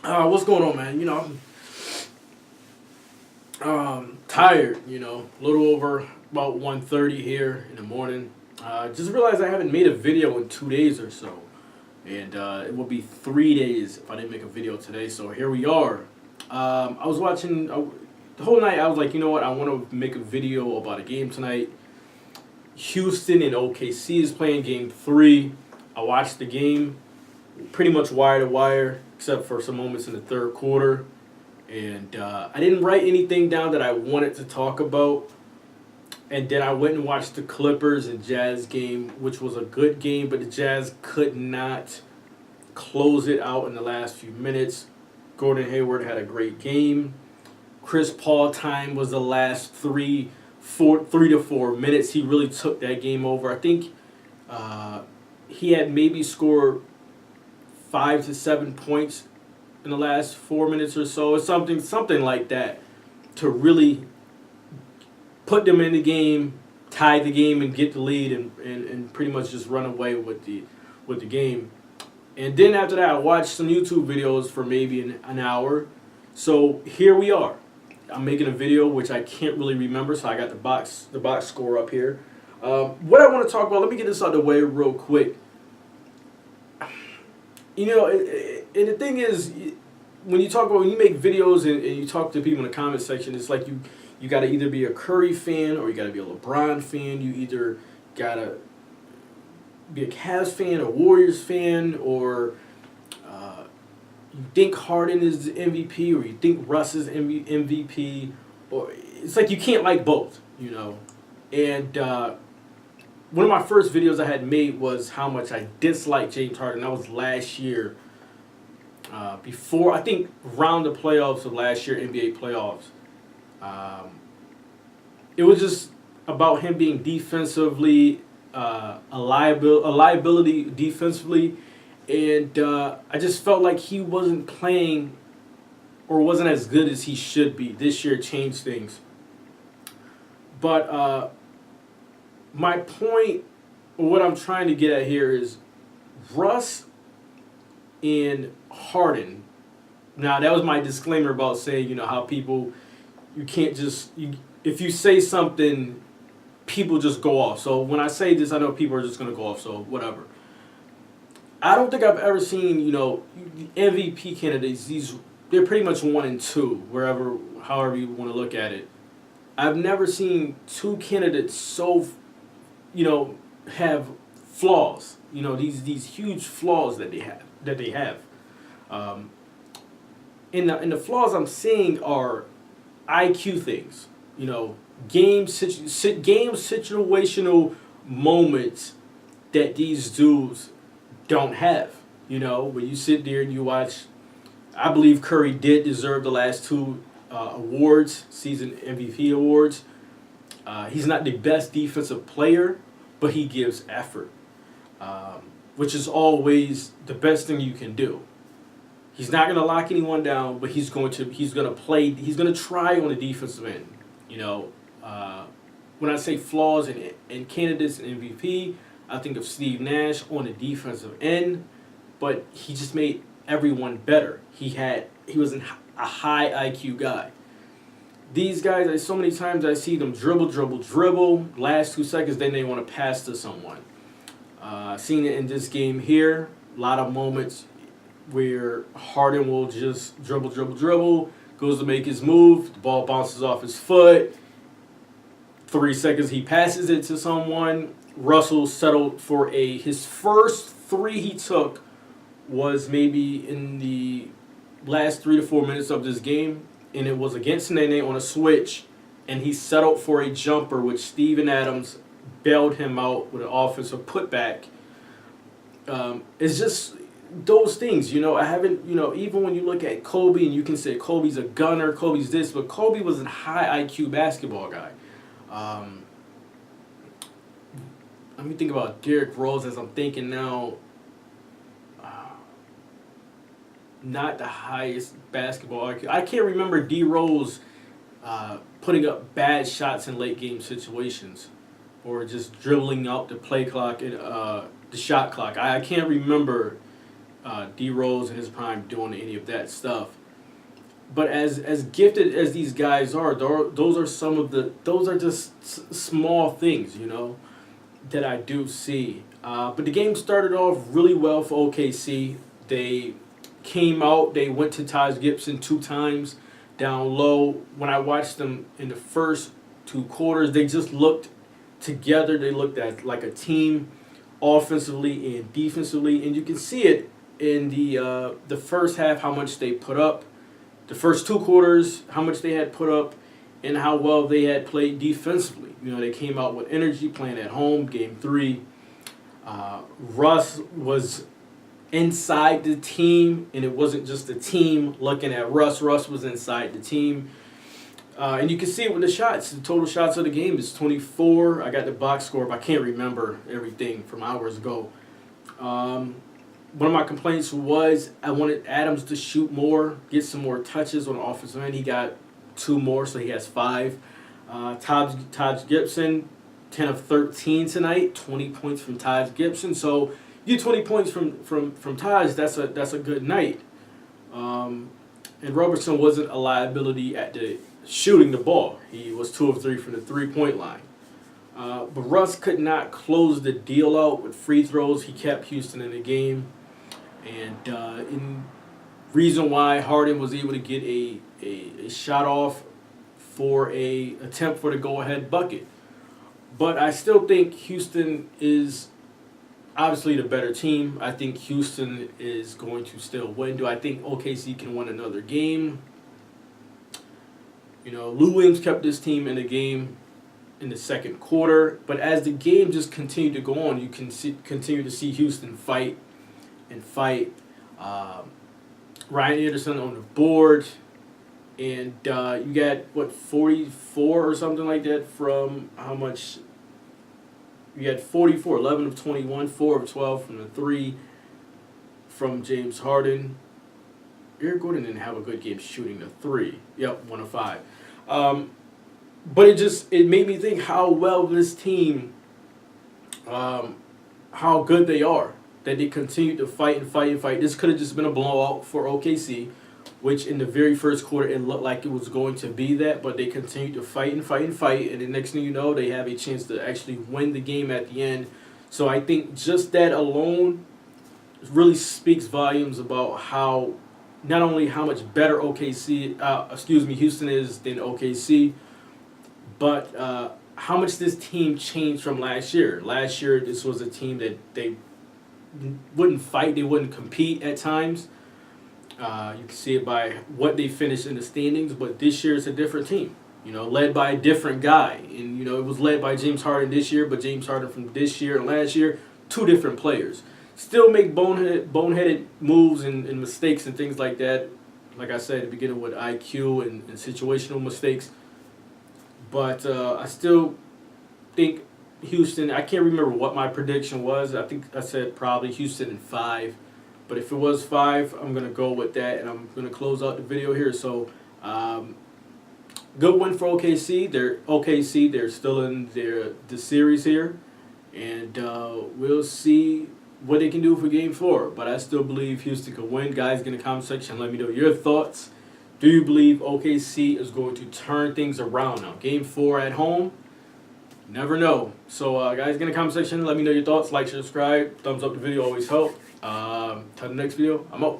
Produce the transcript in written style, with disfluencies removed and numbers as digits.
What's going on, man? Tired. A little over about 1:30 here in the morning. Just realized I haven't made a video in 2 days or so, and it will be 3 days if I didn't make a video today. So here we are. I was watching the whole night. I was like, you know what? I want to make a video about a game tonight. Houston and OKC is playing Game 3. I watched the game pretty much wire to wire, except for some moments in the third quarter. And I didn't write anything down that I wanted to talk about. And then I went and watched the Clippers and Jazz game, which was a good game, but the Jazz could not close it out in the last few minutes. Gordon Hayward had a great game. Chris Paul time was the last 3 to 4 minutes. He really took that game over. I think he had maybe scored 5 to 7 points in the last 4 minutes or so, or something like that, to really put them in the game, tie the game, and get the lead, and pretty much just run away with the game. And then after that, I watched some YouTube videos for maybe an hour. So here we are. I'm making a video which I can't really remember, so I got the box score up here. What I want to talk about, let me get this out of the way real quick. And the thing is, when you make videos and you talk to people in the comment section, it's like you got to either be a Curry fan or you got to be a LeBron fan. You either got to be a Cavs fan, a Warriors fan, or you think Harden is the MVP, or you think Russ is MVP, or it's like you can't like both, And one of my first videos I had made was how much I disliked James Harden. That was last year, before, I think, around the playoffs of last year, NBA playoffs. It was just about him being defensively a liability defensively. And I just felt like he wasn't playing or wasn't as good as he should be. This year changed things. But my point, or what I'm trying to get at here, is Russ and Harden. Now, that was my disclaimer about saying, how people, you can't just, if you say something, people just go off. So when I say this, I know people are just going to go off, so whatever. I don't think I've ever seen, MVP candidates. They're pretty much 1 and 2, however you want to look at it. I've never seen two candidates so, have flaws. These huge flaws that they have. And the flaws I'm seeing are IQ things. Game situational moments that these dudes don't have. When you sit there and you watch, I believe Curry did deserve the last two awards, season MVP awards. He's not the best defensive player, but he gives effort, which is always the best thing you can do. He's not going to lock anyone down, but he's going to try on the defensive end. When I say flaws and candidates in MVP, I think of Steve Nash on the defensive end, but he just made everyone better. He was a high IQ guy. These guys, so many times I see them dribble, last 2 seconds, then they want to pass to someone. Seen it in this game here, a lot of moments where Harden will just dribble, goes to make his move, the ball bounces off his foot, 3 seconds he passes it to someone. Russell settled for his first 3 he took was maybe in the last 3 to 4 minutes of this game, and it was against Nene on a switch, and he settled for a jumper, which Steven Adams bailed him out with an offensive putback. It's just those things, I haven't, even when you look at Kobe and you can say Kobe's a gunner, Kobe's this, but Kobe was a high IQ basketball guy. Let me think about Derrick Rose as I'm thinking now. Not the highest basketball IQ. I can't remember D Rose putting up bad shots in late game situations, or just dribbling out the play clock and the shot clock. I can't remember D Rose in his prime doing any of that stuff. But as gifted as these guys are, those are those are just small things, that I do see. But the game started off really well for OKC. They came out, they went to Taj Gibson 2 times down low. When I watched them in the first 2 quarters, they just looked together. They looked at like a team, offensively and defensively, and you can see it in the first half how much they put up. The first 2 quarters, how much they had put up, and how well they had played defensively. They came out with energy, playing at home. Game 3, Russ was inside the team, and it wasn't just the team looking at Russ. Russ was inside the team. And you can see it with the shots. The total shots of the game is 24. I got the box score, but I can't remember everything from hours ago. One of my complaints was I wanted Adams to shoot more, get some more touches on the offensive end. He got 2 more, so he has 5. Taj Gibson, 10 of 13 tonight, 20 points from Taj Gibson. So you get 20 points from Taj, that's a good night. And Robertson wasn't a liability at the shooting the ball. He was 2 of 3 from the 3-point line. But Russ could not close the deal out with free throws. He kept Houston in the game. And in reason why Harden was able to get a shot off for a attempt for the go-ahead bucket. But I still think Houston is obviously the better team. I think Houston is going to still win. Do I think OKC can win another game? Lou Williams kept this team in the game in the second quarter. But as the game just continued to go on, you can continue to see Houston fight and fight. Ryan Anderson on the board. And you got, 44 or something like that from how much? You had 44, 11 of 21, 4 of 12 from the 3 from James Harden. Eric Gordon didn't have a good game shooting the 3. Yep, 1 of 5. But it made me think how well this team, how good they are. That they continued to fight and fight and fight. This could have just been a blowout for OKC, which in the very first quarter it looked like it was going to be that, but they continued to fight and fight and fight, and the next thing you know, they have a chance to actually win the game at the end. So I think just that alone really speaks volumes about how, not only how much better Houston is than OKC, but how much this team changed from last year. Last year, this was a team that they wouldn't fight, they wouldn't compete at times. You can see it by what they finished in the standings, but this year it's a different team, led by a different guy. And, it was led by James Harden this year, but James Harden from this year and last year, 2 different players. Still make boneheaded moves and mistakes and things like that. Like I said at the beginning, with IQ and situational mistakes. But I still think Houston, I can't remember what my prediction was. I think I said probably Houston in 5. But if it was 5, I'm going to go with that, and I'm going to close out the video here. So, good win for OKC. They're still in the series here. And we'll see what they can do for Game 4. But I still believe Houston can win. Guys, in the comment section, let me know your thoughts. Do you believe OKC is going to turn things around now? Game 4 at home? Never know. So, guys, in the comment section, let me know your thoughts. Like, subscribe, thumbs up the video always help. Till the next video, I'm out.